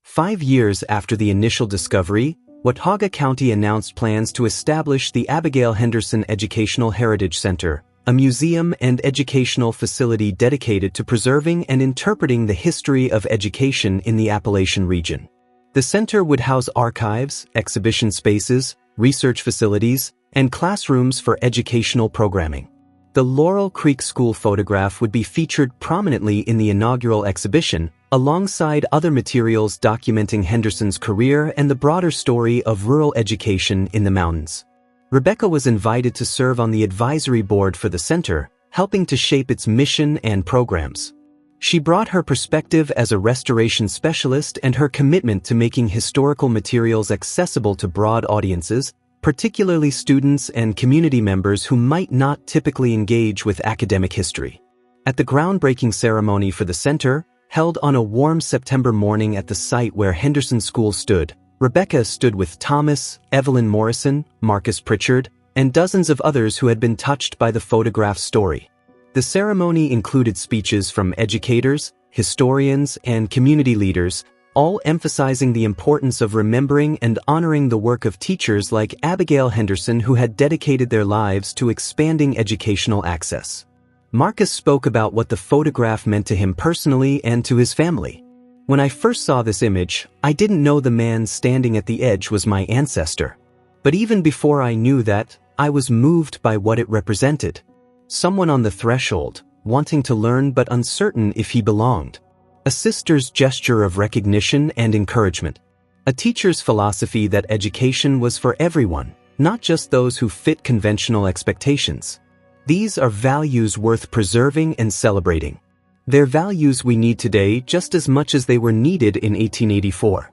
5 years after the initial discovery, Watauga County announced plans to establish the Abigail Henderson Educational Heritage Center, a museum and educational facility dedicated to preserving and interpreting the history of education in the Appalachian region. The center would house archives, exhibition spaces, research facilities, and classrooms for educational programming. The Laurel Creek School photograph would be featured prominently in the inaugural exhibition, alongside other materials documenting Henderson's career and the broader story of rural education in the mountains. Rebecca was invited to serve on the advisory board for the center, helping to shape its mission and programs. She brought her perspective as a restoration specialist and her commitment to making historical materials accessible to broad audiences, particularly students and community members who might not typically engage with academic history. At the groundbreaking ceremony for the center, held on a warm September morning at the site where Henderson School stood, Rebecca stood with Thomas, Evelyn Morrison, Marcus Pritchard, and dozens of others who had been touched by the photograph's story. The ceremony included speeches from educators, historians, and community leaders, all emphasizing the importance of remembering and honoring the work of teachers like Abigail Henderson who had dedicated their lives to expanding educational access. Marcus spoke about what the photograph meant to him personally and to his family. "When I first saw this image, I didn't know the man standing at the edge was my ancestor. But even before I knew that, I was moved by what it represented. Someone on the threshold, wanting to learn but uncertain if he belonged. A sister's gesture of recognition and encouragement. A teacher's philosophy that education was for everyone, not just those who fit conventional expectations. These are values worth preserving and celebrating. They're values we need today just as much as they were needed in 1884.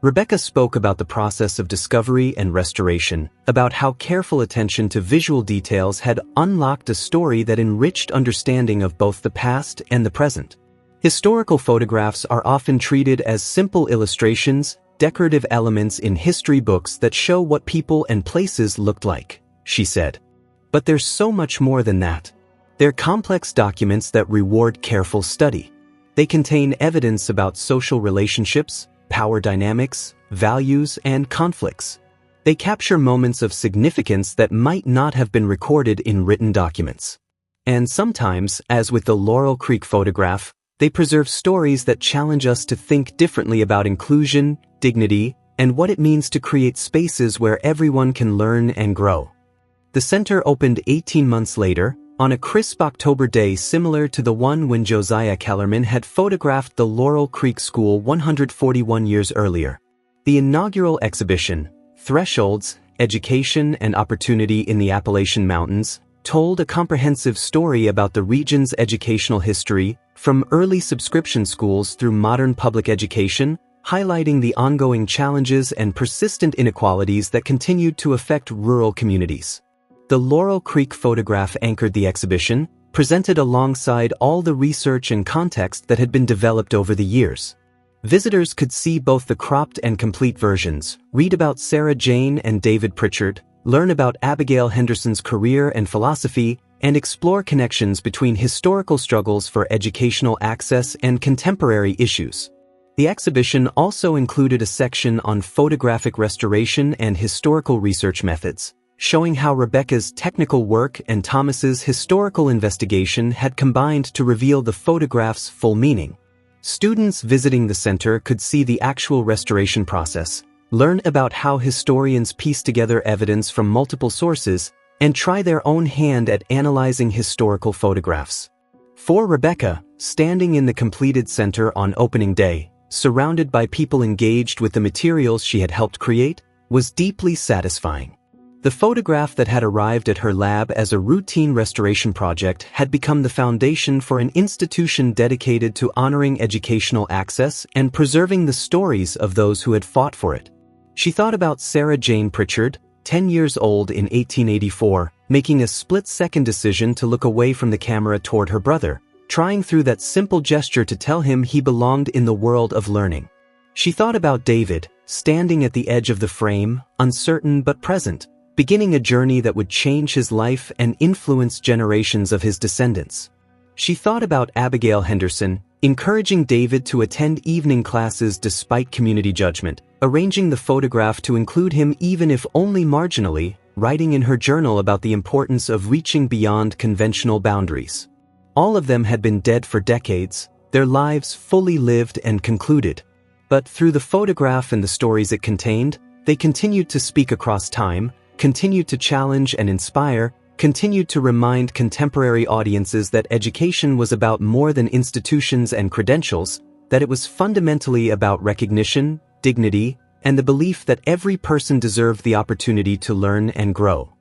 Rebecca spoke about the process of discovery and restoration, about how careful attention to visual details had unlocked a story that enriched understanding of both the past and the present. Historical photographs are often treated as simple illustrations, decorative elements in history books that show what people and places looked like, she said. But there's so much more than that. They're complex documents that reward careful study. They contain evidence about social relationships, power dynamics, values, and conflicts. They capture moments of significance that might not have been recorded in written documents. And sometimes, as with the Laurel Creek photograph, they preserve stories that challenge us to think differently about inclusion, dignity, and what it means to create spaces where everyone can learn and grow. The center opened 18 months later, on a crisp October day similar to the one when Josiah Kellerman had photographed the Laurel Creek School 141 years earlier. The inaugural exhibition, Thresholds, Education and Opportunity in the Appalachian Mountains, told a comprehensive story about the region's educational history, from early subscription schools through modern public education, highlighting the ongoing challenges and persistent inequalities that continued to affect rural communities. The Laurel Creek photograph anchored the exhibition, presented alongside all the research and context that had been developed over the years. Visitors could see both the cropped and complete versions, read about Sarah Jane and David Pritchard, learn about Abigail Henderson's career and philosophy, and explore connections between historical struggles for educational access and contemporary issues. The exhibition also included a section on photographic restoration and historical research methods, showing how Rebecca's technical work and Thomas's historical investigation had combined to reveal the photograph's full meaning. Students visiting the center could see the actual restoration process, learn about how historians piece together evidence from multiple sources, and try their own hand at analyzing historical photographs. For Rebecca, standing in the completed center on opening day, surrounded by people engaged with the materials she had helped create, was deeply satisfying. The photograph that had arrived at her lab as a routine restoration project had become the foundation for an institution dedicated to honoring educational access and preserving the stories of those who had fought for it. She thought about Sarah Jane Pritchard, 10 years old in 1884, making a split-second decision to look away from the camera toward her brother, trying through that simple gesture to tell him he belonged in the world of learning. She thought about David, standing at the edge of the frame, uncertain but present, beginning a journey that would change his life and influence generations of his descendants. She thought about Abigail Henderson, encouraging David to attend evening classes despite community judgment, arranging the photograph to include him even if only marginally, writing in her journal about the importance of reaching beyond conventional boundaries. All of them had been dead for decades, their lives fully lived and concluded. But through the photograph and the stories it contained, they continued to speak across time, continued to challenge and inspire, continued to remind contemporary audiences that education was about more than institutions and credentials, that it was fundamentally about recognition, dignity, and the belief that every person deserved the opportunity to learn and grow.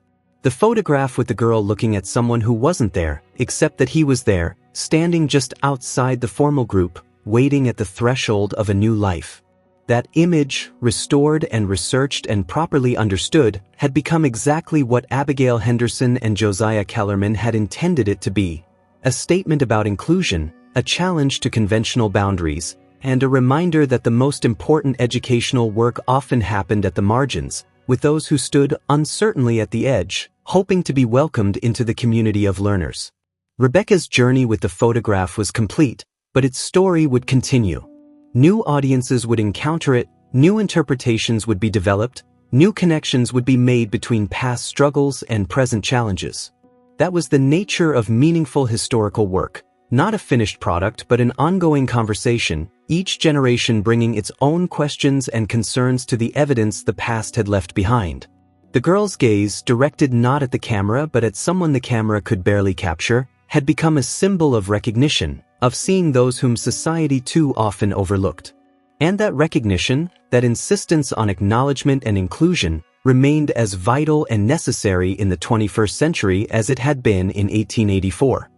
The photograph with the girl looking at someone who wasn't there, except that he was there, standing just outside the formal group, waiting at the threshold of a new life. That image, restored and researched and properly understood, had become exactly what Abigail Henderson and Josiah Kellerman had intended it to be: a statement about inclusion, a challenge to conventional boundaries, and a reminder that the most important educational work often happened at the margins, with those who stood uncertainly at the edge, hoping to be welcomed into the community of learners. Rebecca's journey with the photograph was complete, but its story would continue. New audiences would encounter it, new interpretations would be developed, new connections would be made between past struggles and present challenges. That was the nature of meaningful historical work, not a finished product but an ongoing conversation, each generation bringing its own questions and concerns to the evidence the past had left behind. The girl's gaze, directed not at the camera but at someone the camera could barely capture, had become a symbol of recognition, of seeing those whom society too often overlooked. And that recognition, that insistence on acknowledgement and inclusion, remained as vital and necessary in the 21st century as it had been in 1884.